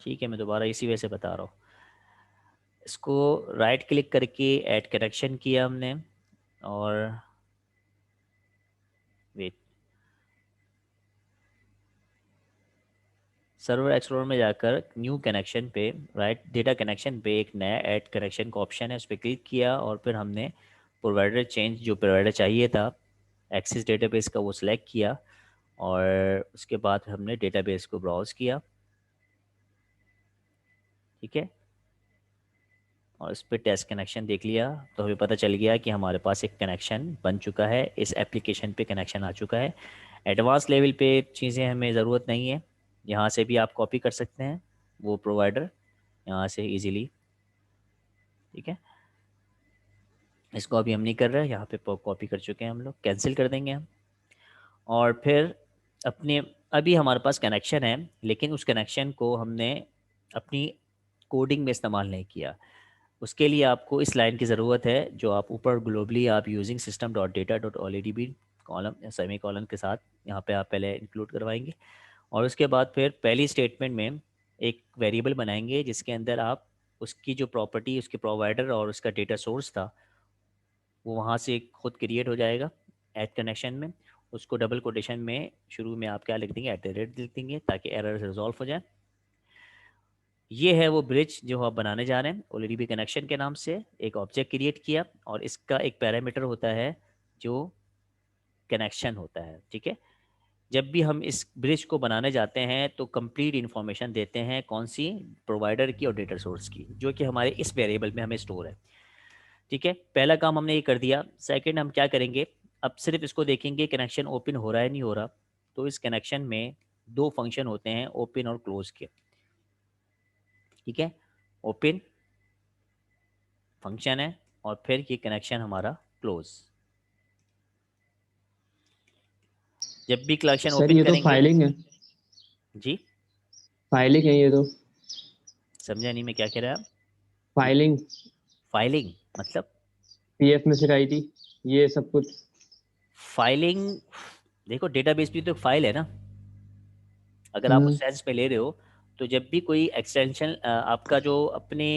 ठीक है, मैं दोबारा इसी वजह से बता रहा हूँ। इसको राइट क्लिक करके ऐड कनेक्शन किया हमने, और वेट, सर्वर एक्सप्लोरर में जाकर न्यू कनेक्शन पे, राइट डेटा कनेक्शन पे एक नया ऐड कनेक्शन का ऑप्शन है, उस पर क्लिक किया और फिर हमने प्रोवाइडर चेंज, जो प्रोवाइडर चाहिए था एक्सेस डेटाबेस का, वो सिलेक्ट किया। और उसके बाद हमने डेटाबेस को ब्राउज़ किया। ठीक है, और इस पर टेस्ट कनेक्शन देख लिया तो हमें पता चल गया कि हमारे पास एक कनेक्शन बन चुका है, इस एप्लीकेशन पे कनेक्शन आ चुका है। एडवांस लेवल पे चीज़ें हमें ज़रूरत नहीं है, यहाँ से भी आप कॉपी कर सकते हैं वो प्रोवाइडर, यहाँ से इजीली। ठीक है, इसको अभी हम नहीं कर रहे हैं, यहाँ पे कॉपी कर चुके हैं हम लोग, कैंसिल कर देंगे हम। और फिर अपने, अभी हमारे पास कनेक्शन है लेकिन उस कनेक्शन को हमने अपनी कोडिंग में इस्तेमाल नहीं किया। उसके लिए आपको इस लाइन की ज़रूरत है जो आप ऊपर ग्लोबली आप using system dot data dot already column semi column के साथ यहाँ पे आप पहले इंक्लूड करवाएंगे। और उसके बाद फिर पहली स्टेटमेंट में एक वेरिएबल बनाएंगे जिसके अंदर आप उसकी जो प्रॉपर्टी, उसके प्रोवाइडर और उसका डेटा सोर्स था वो वहाँ से खुद क्रिएट हो जाएगा ऐड कनेक्शन में। उसको डबल कोटेशन में शुरू में आप क्या लिख देंगे, एट द रेट लिख देंगे ताकि एरर रिजॉल्व हो जाए। ये है वो ब्रिज जो आप बनाने जा रहे हैं। ऑलरेडी भी कनेक्शन के नाम से एक ऑब्जेक्ट क्रिएट किया और इसका एक पैरामीटर होता है जो कनेक्शन होता है। ठीक है, जब भी हम इस ब्रिज को बनाने जाते हैं तो कंप्लीट इन्फॉर्मेशन देते हैं, कौन सी, प्रोवाइडर की और डेटा सोर्स की, जो कि हमारे इस वेरिएबल में हमें स्टोर है। ठीक है, पहला काम हमने ये कर दिया। सेकंड हम क्या करेंगे, अब सिर्फ इसको देखेंगे कनेक्शन ओपन हो रहा है नहीं हो रहा। तो इस कनेक्शन में दो फंक्शन होते हैं, ओपन और क्लोज के। ठीक है, ओपन फंक्शन है और फिर ये कनेक्शन हमारा क्लोज। जब भी कनेक्शन सर ओपन ये तो करेंगे, फाइलिंग है। जी फाइलिंग है ये तो। समझा नहीं मैं क्या कह रहा है। ये फाइलिंग। फाइलिंग मतलब, पीएफ में सिखाई थी ये सब कुछ। फाइलिंग, देखो डेटाबेस भी तो एक फाइल है ना, अगर आप हम्म। उस सेंस में ले रहे हो। तो जब भी कोई एक्सटेंशन आपका जो अपने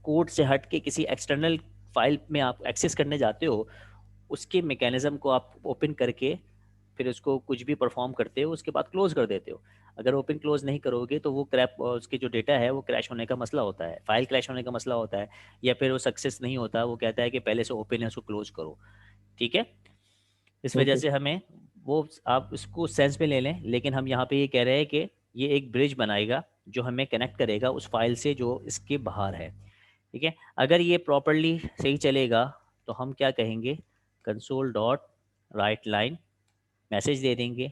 कोड से हट के किसी एक्सटर्नल फाइल में आप एक्सेस करने जाते हो, उसके मैकेनिज्म को आप ओपन करके फिर उसको कुछ भी परफॉर्म करते हो, उसके बाद क्लोज कर देते हो। अगर ओपन क्लोज नहीं करोगे तो वो क्रैप, उसके जो डेटा है वो क्रैश होने का मसला होता है, फाइल क्रैश होने का मसला होता है, या फिर वो सक्सेस नहीं होता, वो कहता है कि पहले से ओपन है उसको क्लोज करो। ठीक है, इस वजह ओके। से हमें वो, आप उसको सेंस में ले लें, लेकिन हम यहाँ पे ये कह रहे हैं कि ये एक ब्रिज बनाएगा जो हमें कनेक्ट करेगा उस फाइल से जो इसके बाहर है। ठीक है, अगर ये प्रॉपरली सही चलेगा तो हम क्या कहेंगे, console dot write line message दे देंगे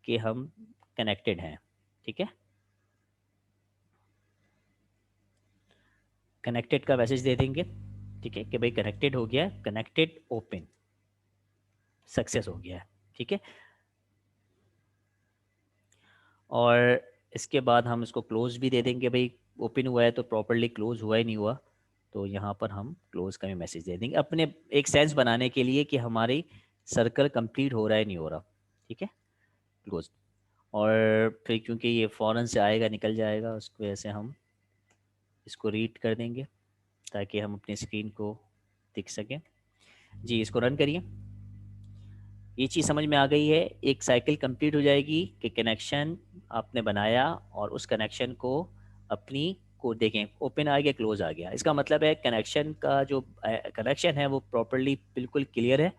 कि हम कनेक्टेड हैं। ठीक है, कनेक्टेड का मैसेज दे देंगे। ठीक है, कि भाई कनेक्टेड हो गया, कनेक्टेड ओपन, सक्सेस हो गया है। ठीक है, और इसके बाद हम इसको क्लोज भी दे देंगे, भाई ओपन हुआ है तो प्रॉपरली क्लोज हुआ ही नहीं हुआ, तो यहाँ पर हम क्लोज का भी मैसेज दे देंगे अपने एक सेंस बनाने के लिए कि हमारी सर्कल कंप्लीट हो रहा है नहीं हो रहा। ठीक है, क्लोज। और फिर क्योंकि ये फ़ौरन से आएगा निकल जाएगा, उसकी वजह से हम इसको रीड कर देंगे ताकि हम अपनी स्क्रीन को दिख सकें। जी, इसको रन करिए। ये चीज़ समझ में आ गई है, एक साइकिल कंप्लीट हो जाएगी कि कनेक्शन आपने बनाया और उस कनेक्शन को अपनी को देखें, ओपन आ गया, क्लोज आ गया, इसका मतलब है कनेक्शन का जो कनेक्शन है वो प्रॉपरली बिल्कुल क्लियर है,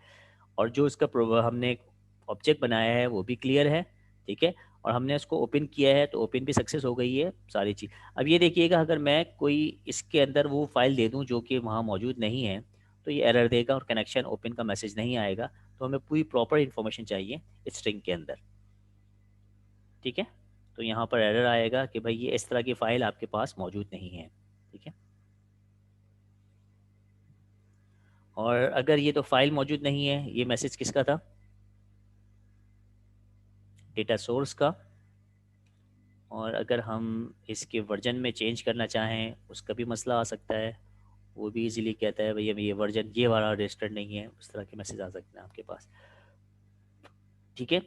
और जो इसका हमने ऑब्जेक्ट बनाया है वो भी क्लियर है। ठीक है, और हमने इसको ओपन किया है तो ओपन भी सक्सेस हो गई है सारी चीज़। अब ये देखिएगा, अगर मैं कोई इसके अंदर वो फाइल दे दूं जो कि वहाँ मौजूद नहीं है तो ये एरर देगा और कनेक्शन ओपन का मैसेज नहीं आएगा। तो हमें पूरी प्रॉपर इन्फॉर्मेशन चाहिए स्ट्रिंग के अंदर। ठीक है, तो यहाँ पर एरर आएगा कि भाई ये इस तरह की फ़ाइल आपके पास मौजूद नहीं है। ठीक है, और अगर ये तो फाइल मौजूद नहीं है, ये मैसेज किसका था, डेटा सोर्स का। और अगर हम इसके वर्जन में चेंज करना चाहें उसका भी मसला आ सकता है, वो भी इजीली कहता है भैया ये वर्जन ये वाला रजिस्टर्ड नहीं है, उस तरह के मैसेज आ सकते हैं आपके पास। ठीक है,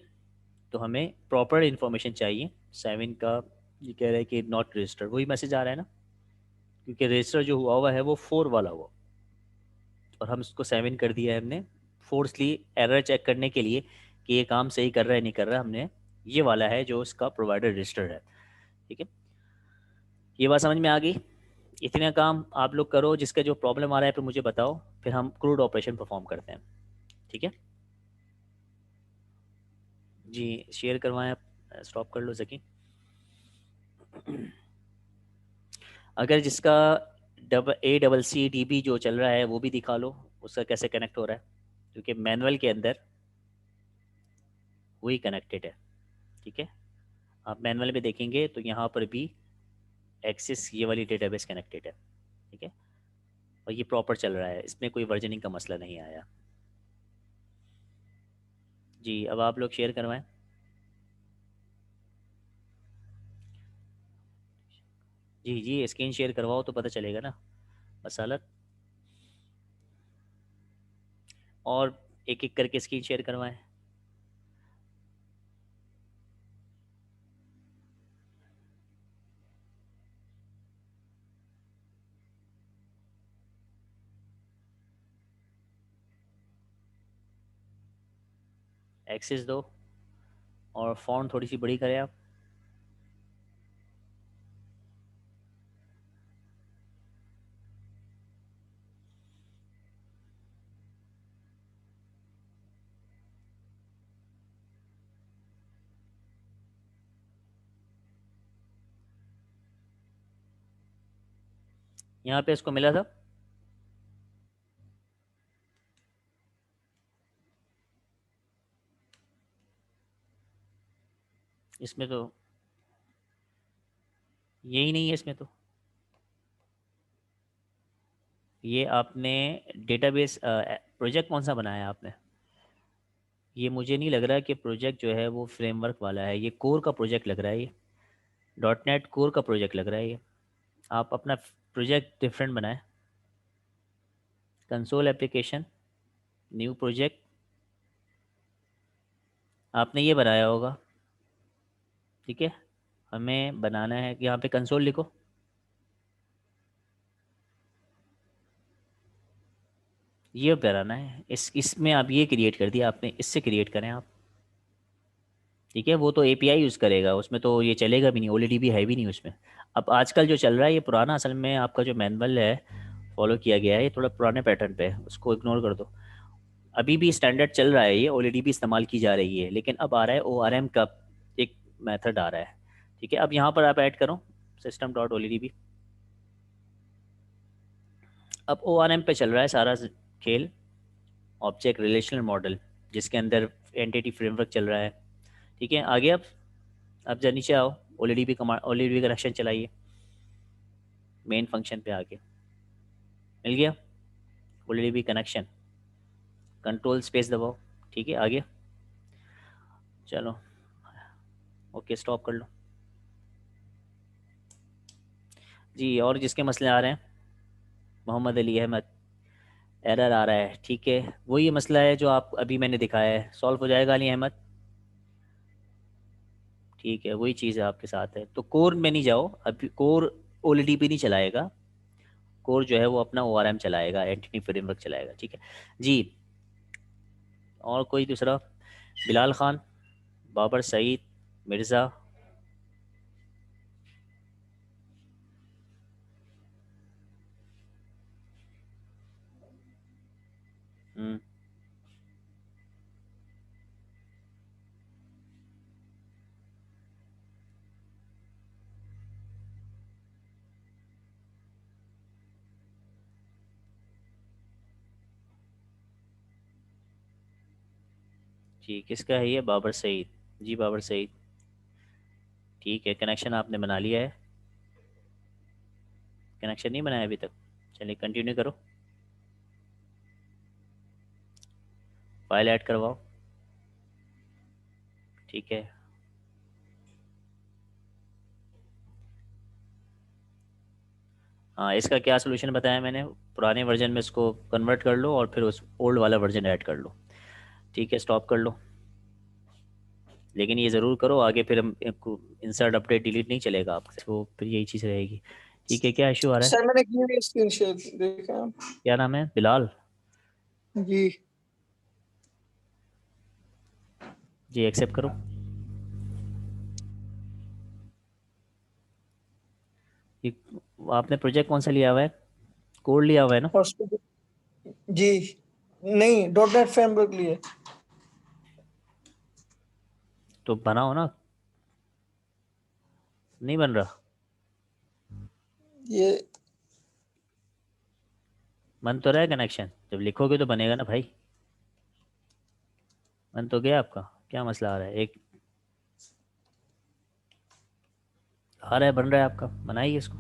तो हमें प्रॉपर इन्फॉर्मेशन चाहिए 7 का ये कह रहा है कि नॉट रजिस्टर, वही मैसेज आ रहा है ना, क्योंकि रजिस्टर जो हुआ हुआ है वो 4 वाला हुआ, और हम इसको 7 कर दिया है हमने फोर्सली एरर चेक करने के लिए कि ये काम सही कर रहा है नहीं कर रहा है। हमने ये वाला है जो इसका प्रोवाइडर रजिस्टर है। ठीक है, ये बात समझ में आ गई। इतने काम आप लोग करो, जिसका जो प्रॉब्लम आ रहा है फिर मुझे बताओ, फिर हम क्रूड ऑपरेशन परफॉर्म करते हैं। ठीक है जी, शेयर करवाएं आप, स्टॉप कर लो जकी। अगर जिसका ACC DB जो चल रहा है वो भी दिखा लो, उसका कैसे कनेक्ट हो रहा है, क्योंकि मैनुअल के अंदर वही कनेक्टेड है। ठीक है, आप मैनुअल में देखेंगे तो यहाँ पर भी एक्सिस ये वाली डेटाबेस कनेक्टेड है। ठीक है, और ये प्रॉपर चल रहा है, इसमें कोई वर्जनिंग का मसला नहीं आया। जी, अब आप लोग शेयर करवाएं। जी जी, स्क्रीन शेयर करवाओ तो पता चलेगा ना मसालत। और एक एक करके स्क्रीन शेयर करवाएं। एक्सेस दो, और फ़ॉन्ट थोड़ी सी बड़ी करें आप। यहाँ पे इसको मिला था। इसमें तो यही नहीं है इसमें तो। ये आपने डेटाबेस प्रोजेक्ट कौन सा बनाया आपने? ये मुझे नहीं लग रहा कि प्रोजेक्ट जो है वो फ्रेमवर्क वाला है, ये कोर का प्रोजेक्ट लग रहा है। ये .NET कोर का प्रोजेक्ट लग रहा है ये। आप अपना प्रोजेक्ट डिफरेंट बनाएं। कंसोल एप्लीकेशन, न्यू प्रोजेक्ट, आपने ये बनाया होगा। ठीक है, हमें बनाना है कि यहाँ पे कंसोल लिखो। ये बनाना है, इसमें आप ये क्रिएट कर दिया आपने, इससे क्रिएट करें आप। ठीक है, वो तो API यूज़ करेगा, उसमें तो ये चलेगा भी नहीं, ऑलरेडी भी है भी नहीं उसमें। अब आजकल जो चल रहा है ये पुराना, असल में आपका जो मैनुअल है फॉलो किया गया है ये थोड़ा पुराने पैटर्न पे है, उसको इग्नोर कर दो। अभी भी स्टैंडर्ड चल रहा है, ये ऑलरेडी भी इस्तेमाल की जा रही है, लेकिन अब आ रहा है ORM का एक मेथड आ रहा है। ठीक है, अब यहाँ पर आप ऐड करो system.OLEDB। अब ORM पे चल रहा है सारा खेल, ऑब्जेक्ट रिलेशनल मॉडल, जिसके अंदर एंटिटी फ्रेमवर्क चल रहा है। ठीक है, आगे अब जब नीचे आओ, OLEDB कमांड, OLEDB कनेक्शन चलाइए, मेन फंक्शन पे आके मिल गया OLEDB कनेक्शन, कंट्रोल स्पेस दबाओ। ठीक है, आगे चलो, ओके स्टॉप कर लो। जी, और जिसके मसले आ रहे हैं, मोहम्मद अली अहमद, एरर आ रहा है। ठीक है, वही मसला है जो आप अभी मैंने दिखाया है, सॉल्व हो जाएगा अली अहमद। ठीक है, वही चीज़ है आपके साथ है, तो कोर में नहीं जाओ अभी, कोर OLEDB नहीं चलाएगा, कोर जो है वो अपना ORM चलाएगा, एंटिटी फ्रेमवर्क चलाएगा। ठीक है जी। और कोई दूसरा? बिलाल खान, बाबर सईद, मिर्ज़ा। हम्म, जी किसका है ये? बाबर सईद। जी बाबर सईद, ठीक है, कनेक्शन आपने बना लिया है। कनेक्शन नहीं बनाया अभी तक, चलिए कंटिन्यू करो, फाइल ऐड करवाओ। ठीक है, हाँ इसका क्या सोल्यूशन बताया मैंने, पुराने वर्जन में इसको कन्वर्ट कर लो और फिर उस ओल्ड वाला वर्जन ऐड कर लो। ठीक है, स्टॉप कर लो। लेकिन ये ज़रूर करो आगे, फिर हम इंसर्ट अपडेट डिलीट नहीं चलेगा आपसे, तो फिर यही चीज़ रहेगी। ठीक है, क्या इशू आ रहा है? सर मैंने की हुई स्क्रीन शेयर देखा। क्या नाम है? बिलाल जी। जी, एक्सेप्ट करो। ये आपने प्रोजेक्ट कौन सा लिया हुआ है? कोड लिया हुआ है ना? हॉस्पिटल। जी। नहीं, डॉट नेट फ्रेमवर्क लिए। तो बनाओ ना, नहीं बन रहा? ये मन तो रहा है कनेक्शन, जब लिखोगे तो बनेगा ना भाई। मन तो गया आपका, क्या मसला आ रहा है? एक आ रहा है, बन रहा है आपका, बनाइए इसको।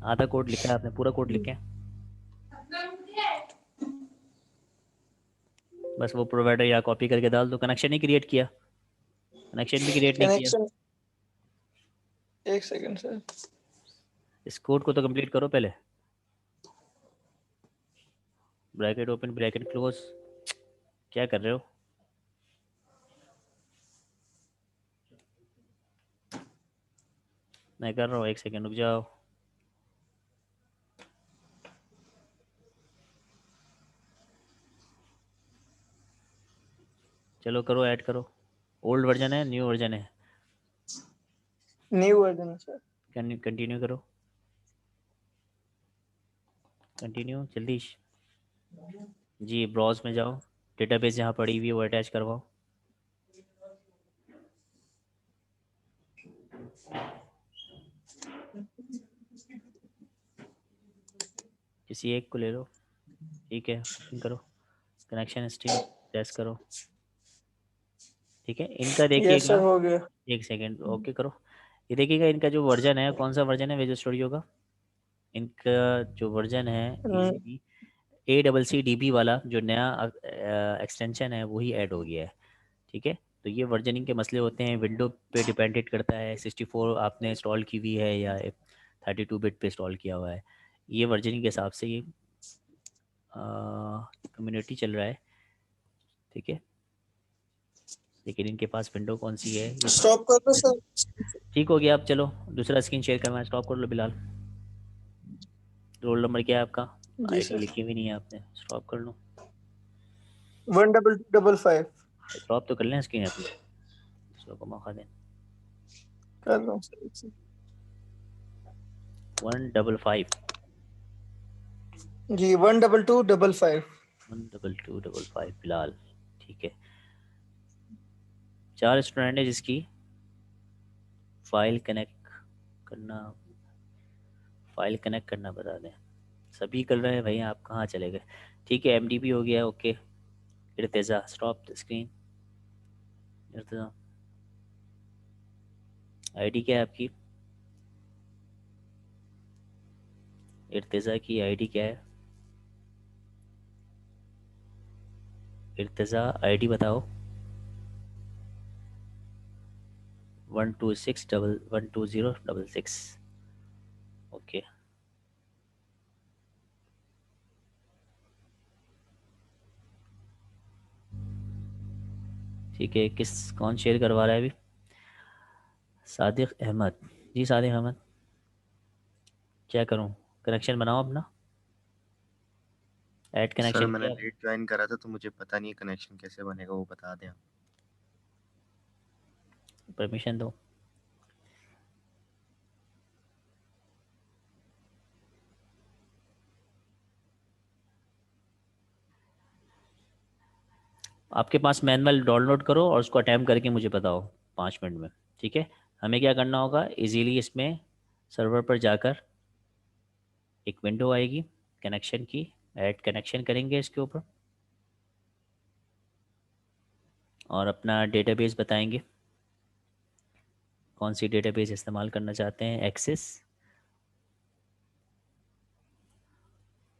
आधा कोड लिखा है आपने, पूरा कोड लिखे है। बस वो प्रोवाइडर या कॉपी करके डाल दो। कनेक्शन ही क्रिएट किया, कनेक्शन भी क्रिएट नहीं किया। कनेक्शन। एक सेकंड सर। इस कोड को तो कंप्लीट करो पहले। ब्रैकेट ओपन, ब्रैकेट क्लोज, क्या कर रहे हो? मैं कर रहा हूँ, एक सेकंड रुक जाओ। चलो करो, ऐड करो। ओल्ड वर्जन है, न्यू वर्जन है? न्यू वर्जन है सर। कंटिन्यू करो, कंटिन्यू जल्दी। जी, ब्राउज में जाओ, डेटाबेस जहाँ पड़ी हुई है वो अटैच करवाओ। किसी एक को ले लो। ठीक है, ओपन करो, कनेक्शन हिस्ट्री टेस्ट करो। ठीक है, इनका यस सर, देखिएगा। हो गया। एक सेकेंड, ओके करो। ये देखिएगा, इनका जो वर्जन है, कौन सा वर्जन है विजुअल स्टूडियो का? इनका जो वर्जन है इजीली ACCDB वाला, जो नया एक्सटेंशन है वही ऐड हो गया है। ठीक है, तो ये वर्जनिंग के मसले होते हैं, विंडो पे डिपेंडेंट करता है, 64 आपने इंस्टॉल की हुई है या 32 बिट पे इंस्टॉल किया हुआ है। ये वर्जनिंग के हिसाब से ये कम्युनिटी चल रहा है। ठीक है, लेकिन इनके पास विंडो कौन सी है ये तो। स्टॉप कर दो सर। ठीक हो गया, अब चलो दूसरा स्क्रीन शेयर करना है, स्टॉप कर लो बिलाल। रोल नंबर क्या है आपका? जी आईडी सर। लिखी हुई नहीं है आपने, स्टॉप कर लो। 12255। स्टॉप तो कर लें स्क्रीन अपनी, दूसरों को मौका दें। कर रहा हूँ सर। 155। जी, 12255। 12255 बिलाल। ठीक है, 4 स्टूडेंट है जिसकी फाइल कनेक्ट करना, फाइल कनेक्ट करना बता दें। सभी कर रहे हैं भाई, आप कहाँ चले गए? ठीक है, MDP हो गया, okay. Irtiza, stop the screen. Irtiza, ID क्या है आपकी? इर्तिज़ा की आईडी क्या है? इर्तिज़ा, आईडी बताओ। 126 12066। ओके, ठीक है, किस कौन शेयर करवा रहा है अभी? सादिक अहमद। जी सादिक अहमद, क्या करूं? कनेक्शन बनाओ अपना, ऐड सर कनेक्शन मैंने किया? लेट ज्वाइन करा था तो मुझे पता नहीं है कनेक्शन कैसे बनेगा, वो बता दें आप। परमिशन दो। आपके पास मैनुअल डाउनलोड करो और उसको अटैम्प्ट करके मुझे बताओ 5 मिनट में। ठीक है, हमें क्या करना होगा, इजीली इसमें सर्वर पर जाकर एक विंडो आएगी कनेक्शन की, ऐड कनेक्शन करेंगे इसके ऊपर और अपना डेटाबेस बताएंगे, कौन सी डेटाबेस इस्तेमाल करना चाहते हैं। एक्सेस,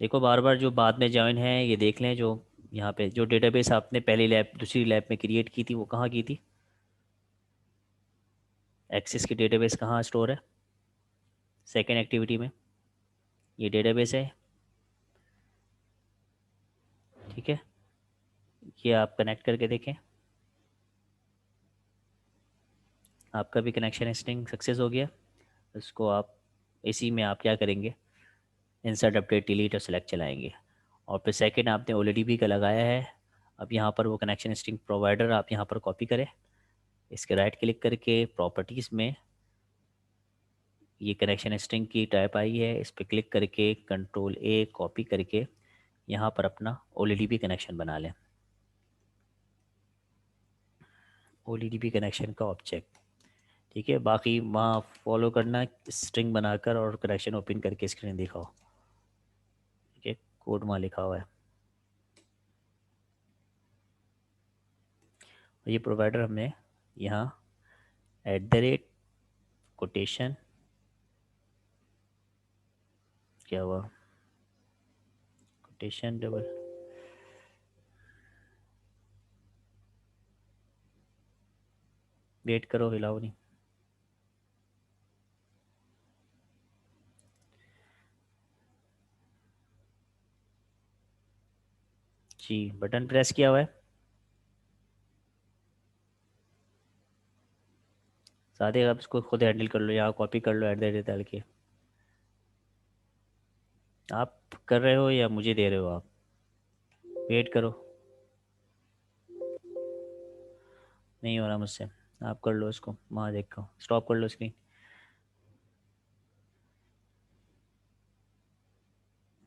देखो बार बार जो बाद में ज्वाइन है ये देख लें, जो यहाँ पे जो डेटाबेस आपने पहली लैब दूसरी लैब में क्रिएट की थी वो कहाँ की थी? एक्सेस की डेटाबेस कहाँ स्टोर है? सेकेंड एक्टिविटी में ये डेटाबेस है। ठीक है, ये आप कनेक्ट करके देखें। आपका भी कनेक्शन स्ट्रिंग सक्सेस हो गया। इसको आप इसी में आप क्या करेंगे, इंसर्ट अपडेट डिलीट और सेलेक्ट चलाएंगे। और फिर सेकंड आपने OLEDP का लगाया है। अब यहाँ पर वो कनेक्शन स्ट्रिंग प्रोवाइडर आप यहाँ पर कॉपी करें, इसके राइट क्लिक करके प्रॉपर्टीज़ में ये कनेक्शन स्ट्रिंग की टाइप आई है, इस पर क्लिक करके Ctrl+A कॉपी करके यहाँ पर अपना OLEDP कनेक्शन बना लें। OLEDP कनेक्शन का ऑब्जेक्ट, ठीक है। बाकी वहाँ फॉलो करना, स्ट्रिंग बनाकर और कनेक्शन ओपन करके स्क्रीन दिखाओ, ठीक है। कोड वहाँ लिखा हुआ है। और ये प्रोवाइडर हमने यहाँ @कोटेशन क्या हुआ, कोटेशन डबल, वेट करो हिलाओ नहीं, जी बटन प्रेस किया हुआ है। सादे आप इसको खुद हैंडल कर लो, यहाँ कॉपी कर लो डाल के। आप कर रहे हो या मुझे दे रहे हो आप? वेट करो, नहीं हो रहा मुझसे। आप कर लो इसको, वहाँ देखो, स्टॉप कर लो स्क्रीन।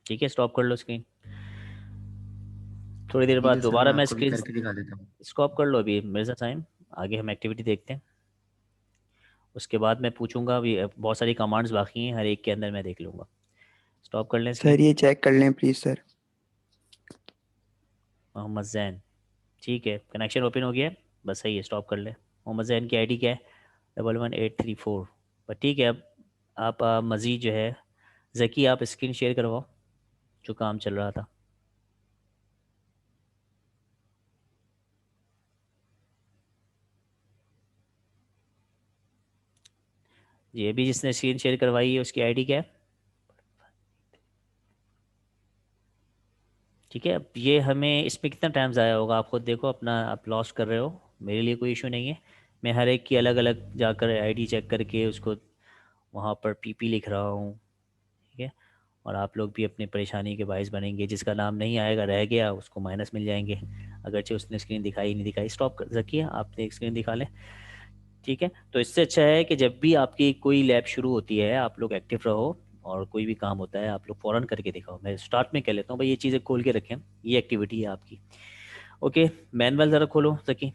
ठीक है, स्टॉप कर लो स्क्रीन। थोड़ी देर ठीक बाद है सर, दोबारा मैं मैं आपको भी स्क्रीन करके दिखा देता हूँ। स्टॉप कर लो अभी मेरे साथ टाइम, आगे हम एक्टिविटी देखते हैं। उसके बाद मैं पूछूंगा, अभी बहुत सारी कमांड्स बाकी हैं, हर एक के अंदर मैं देख लूँगा। स्टॉप कर लें स्क्रीन। सर ये चेक कर लें प्लीज़ सर। मोहम्मद जैन, ठीक है, कनेक्शन ओपन हो गया है, बस सही है, स्टॉप कर ले। मोहम्मद जैन की आईडी क्या है? 11834। पर ठीक है, अब आप मज़ीद जो है, ज़की आप स्क्रीन शेयर करवाओ जो काम चल रहा था। ये भी जिसने स्क्रीन शेयर करवाई है उसकी आईडी क्या है? ठीक है, अब ये हमें इसमें कितना टाइम ज़ाया होगा आप खुद देखो अपना, आप लॉस कर रहे हो, मेरे लिए कोई इशू नहीं है। मैं हर एक की अलग अलग जाकर आईडी चेक करके उसको वहाँ पर पीपी लिख रहा हूँ, ठीक है। और आप लोग भी अपनी परेशानी के बायस बनेंगे, जिसका नाम नहीं आएगा रह गया उसको माइनस मिल जाएंगे, अगरचे उसने स्क्रीन दिखाई नहीं दिखाई। स्टॉप कर रखिए, आपने एक स्क्रीन दिखा लें, ठीक है। तो इससे अच्छा है कि जब भी आपकी कोई लैब शुरू होती है आप लोग एक्टिव रहो, और कोई भी काम होता है आप लोग फ़ौरन करके दिखाओ। मैं स्टार्ट में कह लेता हूँ भाई, ये चीज़ें खोल के रखें, ये एक्टिविटी है आपकी। ओके, मैनुअल ज़रा खोलो सकी।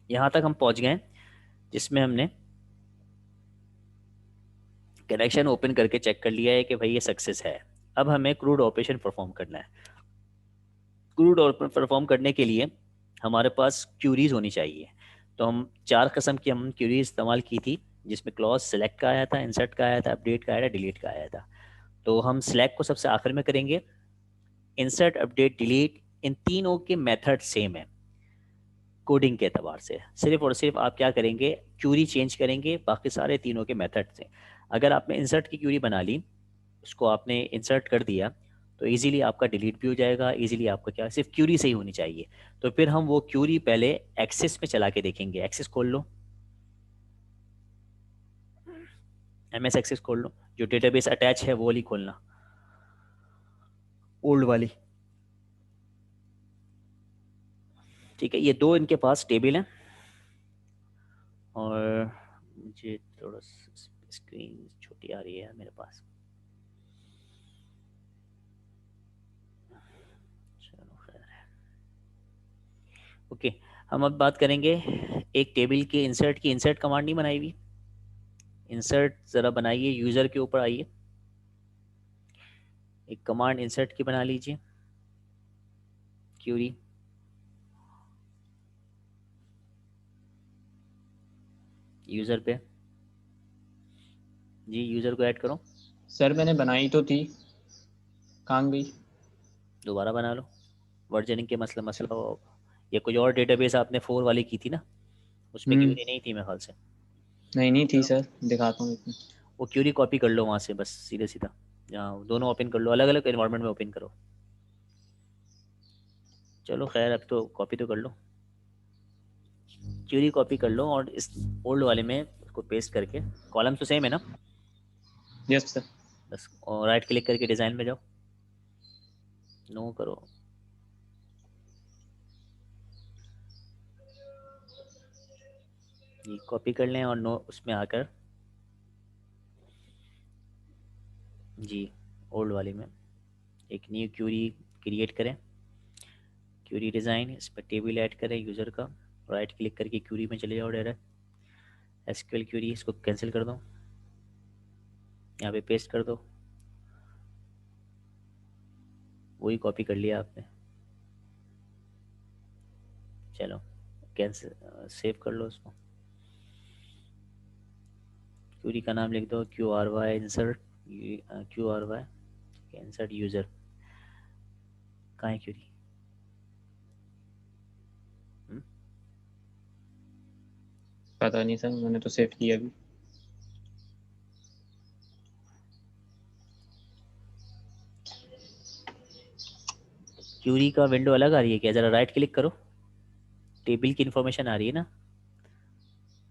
यहाँ तक हम पहुँच गए जिसमें हमने कनेक्शन ओपन करके चेक कर लिया है कि भाई ये सक्सेस है। अब हमें क्रूड ऑपरेशन परफॉर्म करना है। क्रूड परफॉर्म करने के लिए हमारे पास क्यूरीज होनी चाहिए। तो हम 4 किस्म की हम क्यूरी इस्तेमाल की थी, जिसमें क्लॉज सेलेक्ट का आया था, इंसर्ट का आया था, अपडेट का आया था, डिलीट का आया था। तो हम सेलेक्ट को सबसे आखिर में करेंगे। इंसर्ट, अपडेट, डिलीट, इन तीनों के मेथड सेम है कोडिंग के एतबार से। सिर्फ और सिर्फ आप क्या करेंगे, क्यूरी चेंज करेंगे, बाकी सारे तीनों के मेथड से। अगर आपने इंसर्ट की क्यूरी बना ली, उसको आपने इंसर्ट कर दिया, तो इजीली आपका डिलीट भी हो जाएगा। इजीली आपका क्या, सिर्फ क्यूरी से ही होनी चाहिए। तो फिर हम वो क्यूरी पहले एक्सेस में चला के देखेंगे। एक्सेस खोल लो, MS एक्सेस खोल लो, जो डेटाबेस अटैच है वो वाली खोलना, ओल्ड वाली, ठीक है। ये 2 इनके पास टेबल हैं, और मुझे थोड़ा स्क्रीन छोटी आ रही है मेरे पास, चलो खैर है। ओके, हम अब बात करेंगे एक टेबल के इंसर्ट की। इंसर्ट कमांड नहीं बनाई हुई, इंसर्ट ज़रा बनाइए, यूज़र के ऊपर आइए, एक कमांड इंसर्ट की बना लीजिए, क्यूरी। यूज़र पे, जी यूज़र को ऐड करो। सर मैंने बनाई तो थी, कहाँ गई? दोबारा बना लो, वर्जनिंग के मसला हो, या कोई और डेटाबेस आपने 4 वाली की थी ना, उस पर क्यूरी नहीं थी मेरे ख्याल से। नहीं नहीं थी चलो, सर, दिखाता हूँ इसमें। वो क्यूरी कॉपी कर लो वहाँ से, बस सीधा सीधा। दोनों ओपन कर लो, अलग अलग एनवायरनमेंट में ओपन करो। चलो खैर, अब तो कॉपी तो कर लो, क्यूरी कॉपी कर लो और इस ओल्ड वाले में उसको पेस्ट करके, कॉलम तो सेम है ना, यस सर। बस और राइट क्लिक करके डिज़ाइन में जाओ, नो करो, ये कॉपी कर लें और नो उसमें आकर जी ओल्ड वाले में एक न्यू क्यूरी क्रिएट करें, क्यूरी डिज़ाइन, इस पर टेबल ऐड करें यूज़र का, राइट क्लिक करके क्यूरी में चले जाओ डायरेक्ट, एसक्यूएल क्यूरी, इसको कैंसिल कर दो, यहाँ पे पेस्ट कर दो, वही कॉपी कर लिया आपने। चलो कैंसिल, सेव कर लो उसको, क्यूरी का नाम लिख दो QRY insert, QRY insert user, कहाँ है क्यूरी? पता नहीं सर, मैंने तो सेव किया अभी। क्यूरी का विंडो अलग आ रही है क्या? ज़रा राइट क्लिक करो, टेबल की इन्फॉर्मेशन आ रही है ना,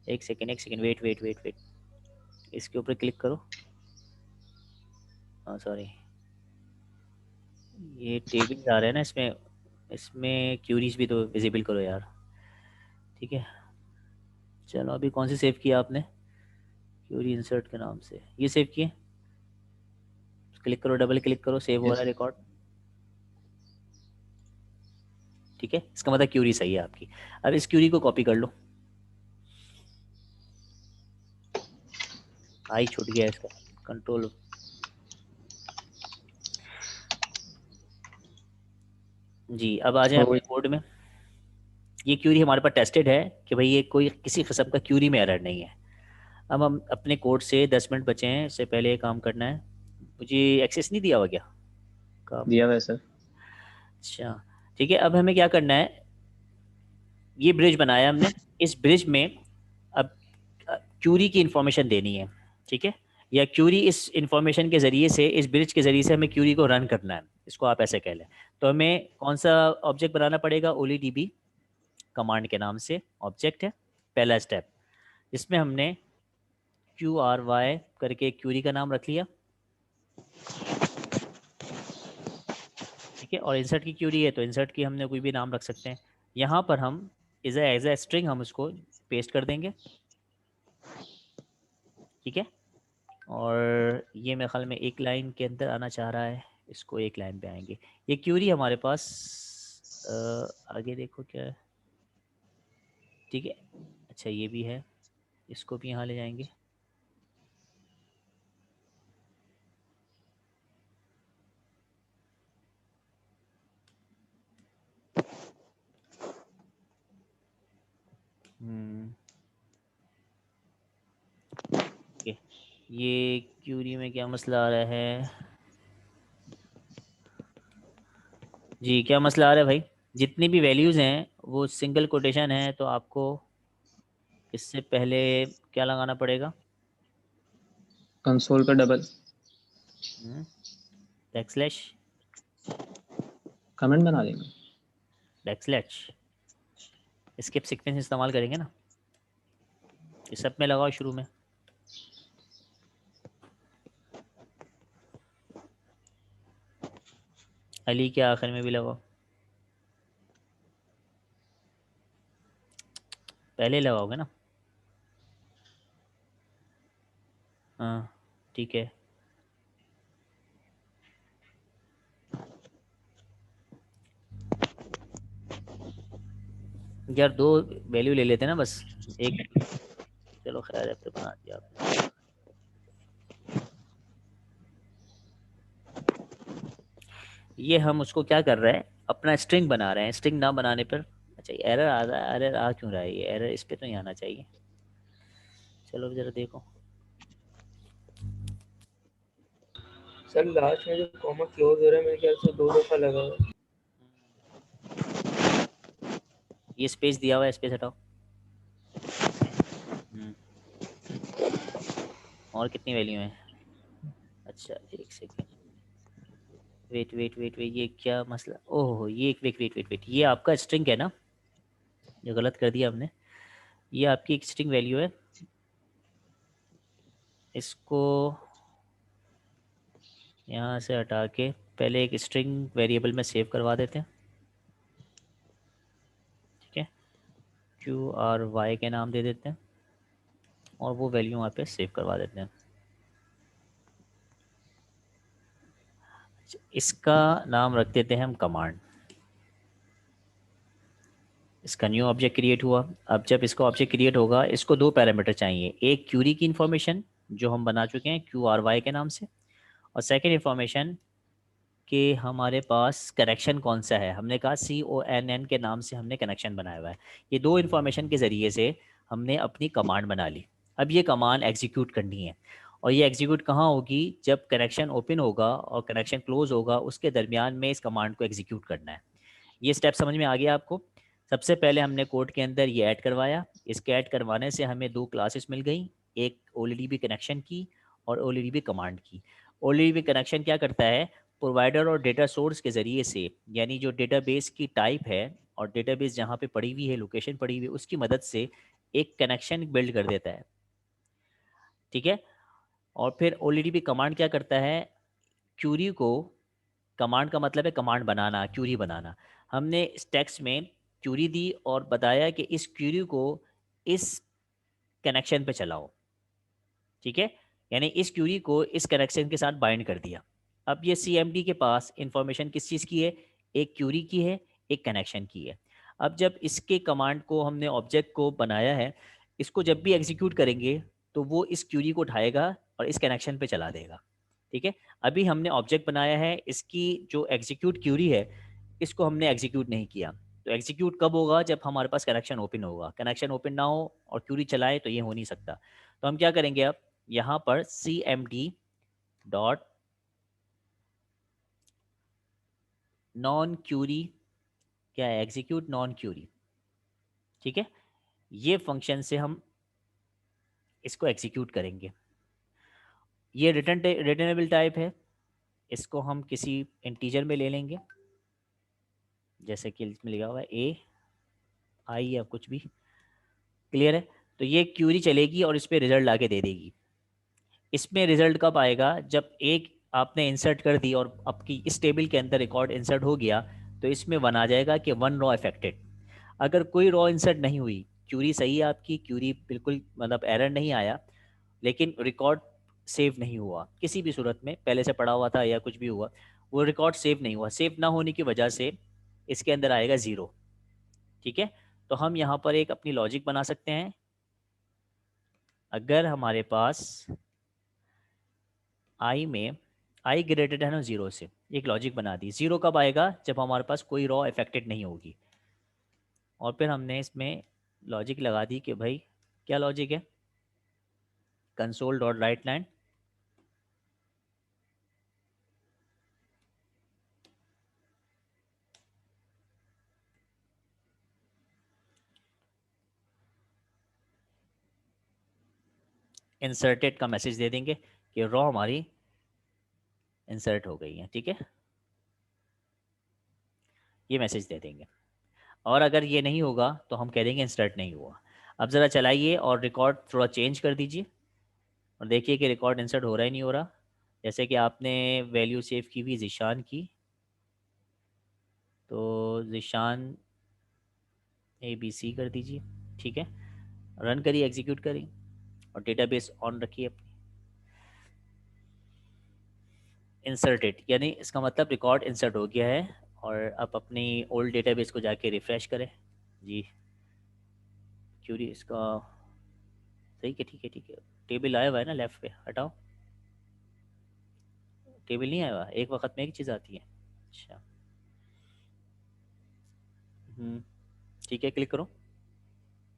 एक second, wait wait wait wait, इसके ऊपर क्लिक करो, हाँ सॉरी, ये टेबल आ रहा है ना इसमें, इसमें क्यूरीज भी तो विजिबल करो यार, ठीक है। चलो अभी कौन सी सेव किया आपने? क्यूरी इंसर्ट के नाम से ये सेव किए, क्लिक करो, डबल क्लिक करो, सेव हो रहा है यस रिकॉर्ड, ठीक है, इसका मतलब क्यूरी सही है आपकी। अब इस क्यूरी को कॉपी कर लो, आई छूट गया इसका, कंट्रोल, जी अब आ जाए वो अपने कोड में। ये क्यूरी हमारे पास टेस्टेड है कि भाई ये कोई किसी किस्म का क्यूरी में एरर नहीं है। अब हम अपने कोड से 10 मिनट बचे हैं, इससे पहले ये काम करना है, मुझे एक्सेस नहीं दिया हुआ क्या काम? दिया हुआ है सर। अच्छा ठीक है, अब हमें क्या करना है, ये ब्रिज बनाया हमने, इस ब्रिज में अब क्यूरी की इंफॉर्मेशन देनी है, ठीक है, या क्यूरी इस इंफॉर्मेशन के ज़रिए से, इस ब्रिज के ज़रिए से हमें क्यूरी को रन करना है, इसको आप ऐसे कह लें। तो हमें कौन सा ऑब्जेक्ट बनाना पड़ेगा? OLEDB कमांड के नाम से ऑब्जेक्ट है पहला स्टेप, जिसमें हमने QRY करके क्यूरी का नाम रख लिया, ठीक है, और इंसर्ट की क्यूरी है तो इंसर्ट की हमने कोई भी नाम रख सकते हैं। यहाँ पर हम एज ए स्ट्रिंग हम उसको पेस्ट कर देंगे, ठीक है, और ये मेरे ख्याल में एक लाइन के अंदर आना चाह रहा है, इसको एक लाइन पे आएंगे। ये क्यूरी हमारे पास आगे देखो क्या है, ठीक है, अच्छा ये भी है, इसको भी यहाँ ले जाएंगे, ओके। ये क्यूरी में क्या मसला आ रहा है जी, क्या मसला आ रहा है भाई? जितनी भी वैल्यूज़ हैं वो सिंगल कोटेशन है, तो आपको इससे पहले क्या लगाना पड़ेगा? कंसोल का डबल बैकस्लैश, कमेंट बना देंगे। बैकस्लैश, स्किप सीक्वेंस इस्तेमाल करेंगे ना, ये सब में लगाओ शुरू में, अली के आखिर में भी लगाओ, पहले लगाओगे ना, हाँ ठीक है। यार दो वैल्यू ले लेते ना बस, एक, चलो खैर अब तो बना दिया आपने। ये हम उसको क्या कर रहे हैं, अपना स्ट्रिंग बना रहे हैं, स्ट्रिंग ना बनाने पर, अच्छा एरर आ रहा है, एरर आ क्यों रहा है? ये एरर इस पे तो नहीं आना चाहिए, चलो ज़रा देखो, सर लास्ट में जो कॉमा क्लोज हो रहा है मेरे ख्याल से 2 दफा लगा हुआ है। ये स्पेस दिया हुआ है, स्पेस हटाओ। और कितनी वैल्यू है? अच्छा एक second, wait wait wait wait, ये क्या मसला, ओह ये वेट वेट वेट वेट, ये आपका स्ट्रिंग है ना, ये गलत कर दिया हमने। ये आपकी एक स्ट्रिंग वैल्यू है, इसको यहाँ से हटा के पहले एक स्ट्रिंग वेरिएबल में सेव करवा देते हैं, ठीक है। QRY के नाम दे देते हैं और वो वैल्यू वहाँ पे सेव करवा देते हैं। इसका नाम रख देते हैं हम कमांड। इसका न्यू ऑब्जेक्ट क्रिएट हुआ। अब जब इसका ऑब्जेक्ट क्रिएट होगा, इसको दो पैरामीटर चाहिए, एक क्यूरी की इन्फॉर्मेशन जो हम बना चुके हैं QRY के नाम से, और सेकेंड इन्फॉर्मेशन कि हमारे पास कनेक्शन कौन सा है। हमने कहा CONN के नाम से हमने कनेक्शन बनाया हुआ है। ये दो इन्फॉर्मेशन के ज़रिए से हमने अपनी कमांड बना ली। अब ये कमांड एग्जीक्यूट करनी है, और ये एग्जीक्यूट कहाँ होगी, जब कनेक्शन ओपन होगा और कनेक्शन क्लोज होगा, उसके दरमियान में इस कमांड को एग्जीक्यूट करना है। ये स्टेप समझ में आ गया आपको। सबसे पहले हमने कोड के अंदर ये ऐड करवाया। इसके ऐड करवाने से हमें दो क्लासेस मिल गई, एक OLEDB कनेक्शन की और OLEDB कमांड की। OLEDB कनेक्शन क्या करता है, प्रोवाइडर और डेटा सोर्स के ज़रिए से, यानी जो डेटाबेस की टाइप है और डेटाबेस जहाँ पे पड़ी हुई है, लोकेशन पड़ी हुई है, उसकी मदद से एक कनेक्शन बिल्ड कर देता है, ठीक है। और फिर OLEDB कमांड क्या करता है, क्यूरी को, कमांड का मतलब है कमांड बनाना, क्यूरी बनाना। हमने इस टेक्स्ट में क्यूरी दी और बताया कि इस क्यूरी को इस कनेक्शन पे चलाओ, ठीक है। यानी इस क्यूरी को इस कनेक्शन के साथ बाइंड कर दिया। अब ये CMD के पास इंफॉर्मेशन किस चीज़ की है, एक क्यूरी की है, एक कनेक्शन की है। अब जब इसके कमांड को हमने ऑब्जेक्ट को बनाया है, इसको जब भी एग्जीक्यूट करेंगे तो वो इस क्यूरी को उठाएगा और इस कनेक्शन पे चला देगा, ठीक है। अभी हमने ऑब्जेक्ट बनाया है, इसकी जो एग्जीक्यूट क्यूरी है इसको हमने एग्जीक्यूट नहीं किया। तो एग्जीक्यूट कब होगा, जब हमारे पास कनेक्शन ओपन होगा। कनेक्शन ओपन ना हो और क्यूरी चलाए तो ये हो नहीं सकता। तो हम क्या करेंगे, अब यहाँ पर CMD डॉट नॉन क्यूरी, क्या है, एग्जीक्यूट नॉन क्यूरी, ठीक है। ये फंक्शन से हम इसको एग्जीक्यूट करेंगे। ये रिटर्नेबल टाइप है, इसको हम किसी इंटीजर में ले लेंगे, जैसे कि इसमें लिखा हुआ है AI या कुछ भी, क्लियर है। तो ये क्यूरी चलेगी और इस पर रिजल्ट ला के दे देगी। इसमें रिजल्ट कब आएगा, जब एक आपने इंसर्ट कर दी और आपकी इस टेबल के अंदर रिकॉर्ड इंसर्ट हो गया, तो इसमें वन आ जाएगा कि 1 रॉ अफेक्टेड। अगर कोई रॉ इंसर्ट नहीं हुई, क्यूरी सही है आपकी, क्यूरी बिल्कुल मतलब एरर नहीं आया, लेकिन रिकॉर्ड सेव नहीं हुआ किसी भी सूरत में, पहले से पड़ा हुआ था या कुछ भी हुआ, वो रिकॉर्ड सेव नहीं हुआ, सेव ना होने की वजह से इसके अंदर आएगा 0, ठीक है। तो हम यहाँ पर एक अपनी लॉजिक बना सकते हैं। अगर हमारे पास आई में आई ग्रेटेड है ना 0 से, एक लॉजिक बना दी, 0 कब आएगा, जब हमारे पास कोई रॉ अफेक्टेड नहीं होगी। और फिर हमने इसमें लॉजिक लगा दी कि भाई क्या लॉजिक है, console dot write line inserted का मैसेज दे देंगे कि रॉ हमारी इंसर्ट हो गई है, ठीक है, ये मैसेज दे देंगे। और अगर ये नहीं होगा तो हम कह देंगे इंसर्ट नहीं हुआ। अब ज़रा चलाइए और रिकॉर्ड थोड़ा चेंज कर दीजिए और देखिए कि रिकॉर्ड इंसर्ट हो रहा है नहीं हो रहा। जैसे कि आपने वैल्यू सेव की हुई ज़िशान की, तो ज़िशान ABC कर दीजिए, ठीक है। रन करिए, एग्जीक्यूट करिए और डेटाबेस ऑन रखिए अपनी। इंसर्टेड यानी इसका मतलब रिकॉर्ड इंसर्ट हो गया है। और अब अपनी ओल्ड डेटाबेस को जाके रिफ़्रेश करें जी। क्यूरी इसका सही है, ठीक है ठीक है। टेबल आया हुआ है ना लेफ़्ट पे, हटाओ, टेबल नहीं आया हुआ, एक वक्त में एक चीज़ आती है। अच्छा, ठीक है, क्लिक करो,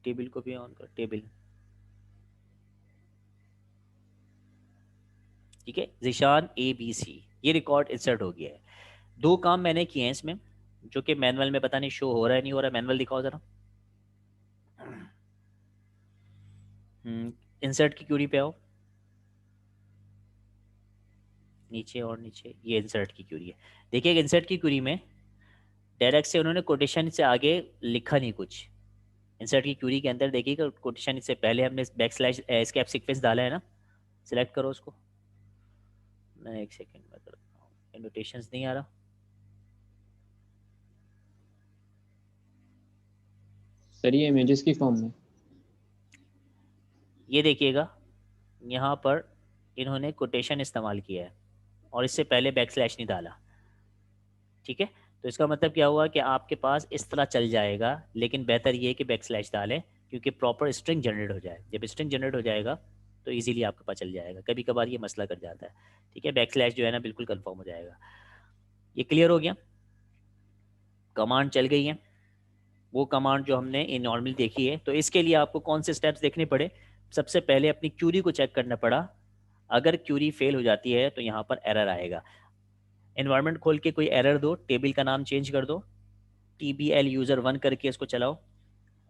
टेबल को भी ऑन करो, टेबल, ठीक है। ज़िशान ABC, ये रिकॉर्ड इंसर्ट हो गया है। दो काम मैंने किए हैं इसमें, जो कि मैनुअल में पता नहीं शो हो रहा है नहीं हो रहा है। मैनुअल दिखाओ ज़रा। इंसर्ट की क्यूरी पे आओ, नीचे और नीचे, ये इंसर्ट की क्यूरी है। देखिए इंसर्ट की क्यूरी में डायरेक्ट से उन्होंने कोटेशन से आगे लिखा नहीं कुछ। इंसर्ट की क्यूरी के अंदर देखिएगा कोटेशन से पहले हमने बैक स्लैश एस्केप सीक्वेंस डाला है ना, सिलेक्ट करो उसको। मैं एक सेकेंड में करता हूँ, एनोटेशंस नहीं आ रहा। सर ये इमेजेस की फॉर्म में, ये देखिएगा यहाँ पर इन्होंने कोटेशन इस्तेमाल किया है और इससे पहले बैक स्लैश नहीं डाला, ठीक है। तो इसका मतलब क्या हुआ कि आपके पास इस तरह चल जाएगा, लेकिन बेहतर ये है कि बैक स्लैश डालें, क्योंकि प्रॉपर स्ट्रिंग जनरेट हो जाए। जब स्ट्रिंग जनरेट हो जाएगा तो इजीली आपके पास चल जाएगा। कभी कभार ये मसला कर जाता है, ठीक है। बैक स्लैश जो है ना बिल्कुल कंफर्म हो जाएगा। ये क्लियर हो गया, कमांड चल गई है, वो कमांड जो हमने इन नॉर्मल देखी है। तो इसके लिए आपको कौन से स्टेप्स देखने पड़े? सबसे पहले अपनी क्यूरी को चेक करना पड़ा। अगर क्यूरी फेल हो जाती है तो यहाँ पर एरर आएगा। एनवायरनमेंट खोल के कोई एरर दो, टेबल का नाम चेंज कर दो, TBL user1 करके इसको चलाओ,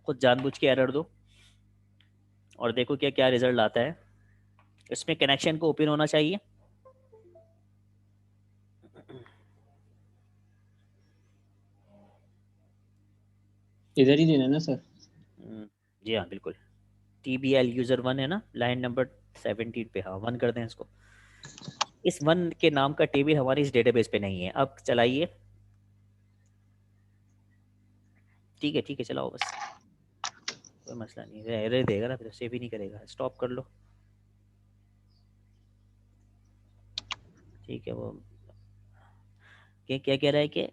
खुद जानबूझ के एरर दो और देखो क्या क्या रिजल्ट आता है। इसमें कनेक्शन को ओपन होना चाहिए। इधर ही देना है ना सर? जी हाँ बिल्कुल, TBL user1 है ना, लाइन नंबर 17 पे। हाँ 1 कर दें इसको। इस 1 के नाम का टेबल हमारे इस डेटाबेस पे नहीं है। अब चलाइए, ठीक है चलाओ बस, कोई मसला नहीं है। एरर देगा ना फिर, सेव ही नहीं करेगा। स्टॉप कर लो, ठीक है। वो क्या कह रहा है कि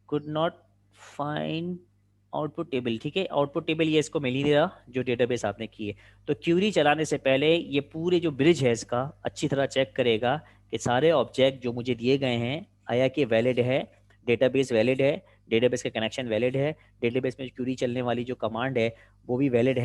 could not find output table, ठीक है। आउटपुट टेबल ये इसको मिल ही नहीं रहा जो डेटाबेस आपने की है। तो क्यूरी चलाने से पहले ये पूरे जो ब्रिज है इसका अच्छी तरह चेक करेगा कि सारे ऑब्जेक्ट जो मुझे दिए गए हैं आया कि वैलिड है, डेटाबेस वैलिड है, डेटाबेस का कनेक्शन वैलिड है, डेटाबेस में क्यूरी चलने वाली जो कमांड है वो भी वैलिड है।